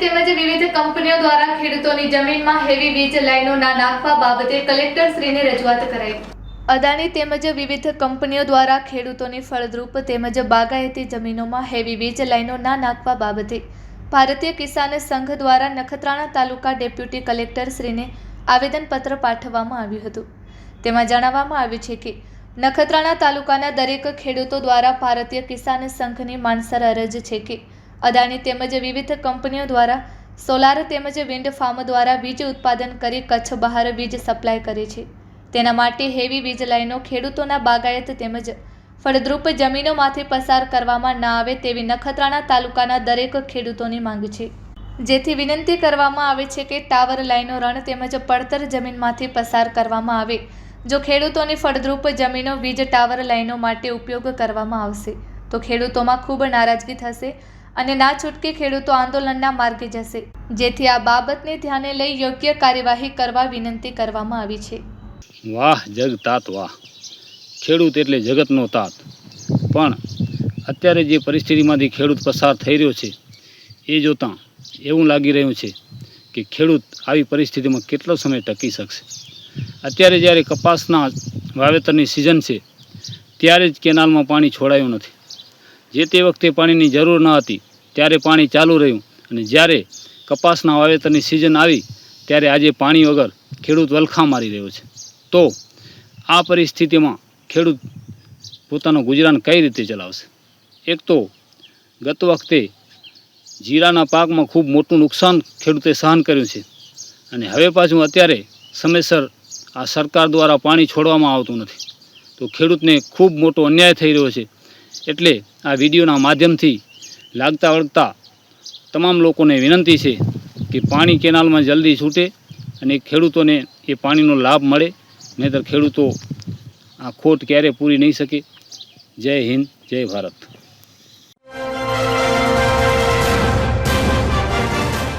તેમજ વિવિધ કંપનીઓ દ્વારા ખેડૂતોની જમીનમાં હેવી વીજ લાઈનો ના નાખવા બાબતે કલેક્ટરશ્રીને રજૂઆત કરાઈ। અદાણી તેમજ વિવિધ કંપનીઓ દ્વારા ખેડૂતોની ફળદ્રુપ તેમજ બાગાયતી જમીનોમાં હેવી વીજ લાઈનો ના નાખવા બાબતે ભારતીય કિસાન સંઘ દ્વારા નખત્રાણા તાલુકા ડેપ્યુટી કલેક્ટરશ્રીને આવેદનપત્ર પાઠવવામાં આવ્યું હતું। તેમાં જણાવવામાં આવ્યું છે કે નખત્રાણા તાલુકાના દરેક ખેડૂતો દ્વારા ભારતીય કિસાન સંઘની માનસર અરજ છે કે અદાણી તેમજ વિવિધ કંપનીઓ દ્વારા સોલાર તેમજ વિન્ડ ફાર્મ દ્વારા વીજ ઉત્પાદન કરી કચ્છ બહાર વીજ સપ્લાય કરે છે। તેના માટે હેવી વીજ લાઈનો ખેડૂતોના બાગાયત તેમજ ફળદ્રુપ જમીનોમાંથી પસાર કરવામાં ન આવે તેવી નખત્રાણા તાલુકાના દરેક ખેડૂતોની માંગ છે। જેથી વિનંતી કરવામાં આવે છે કે ટાવર લાઈનો રણ તેમજ પડતર જમીનમાંથી પસાર કરવામાં આવે। જો ખેડૂતોની ફળદ્રુપ જમીનો વીજ ટાવર લાઈનો માટે ઉપયોગ કરવામાં આવશે તો ખેડૂતોમાં ખૂબ નારાજગી થશે અને ના છૂટકે ખેડૂતો આંદોલનના માર્ગે જશે। જેથી આ બાબતને ધ્યાને લઈ યોગ્ય કાર્યવાહી કરવા વિનંતી કરવામાં આવી છે। વાહ જગ તાત વાહ, ખેડૂત એટલે જગતનો તાત। પણ અત્યારે જે પરિસ્થિતિમાંથી ખેડૂત પસાર થઈ રહ્યો છે એ જોતાં એવું લાગી રહ્યું છે કે ખેડૂત આવી પરિસ્થિતિમાં કેટલો સમય ટકી શકશે। અત્યારે જ્યારે કપાસના વાવેતરની સિઝન છે ત્યારે જ કેનાલમાં પાણી છોડાયું નથી। જે તે વખતે પાણીની જરૂર ન હતી ત્યારે પાણી ચાલુ રહ્યું અને જ્યારે કપાસના વાવેતરની સિઝન આવી ત્યારે આજે પાણી વગર ખેડૂત વલખા મારી રહ્યો છે। તો આ પરિસ્થિતિમાં ખેડૂત પોતાનું ગુજરાન કઈ રીતે ચલાવશે? એક તો ગત વખતે જીરાના પાકમાં ખૂબ મોટું નુકસાન ખેડૂતે સહન કર્યું છે અને હવે પાછું અત્યારે સમયસર આ સરકાર દ્વારા પાણી છોડવામાં આવતું નથી તો ખેડૂતને ખૂબ મોટો અન્યાય થઈ રહ્યો છે। એટલે આ વિડીયોના માધ્યમથી લાગતા વળગતા તમામ લોકોને વિનંતી છે કે પાણી કેનાલમાં જલ્દી છૂટે અને ખેડૂતોને એ પાણીનો લાભ મળે, નહીંતર ખેડૂતો આ ખોટ ક્યારે પૂરી નહીં શકે। જય હિન્દ, જય ભારત।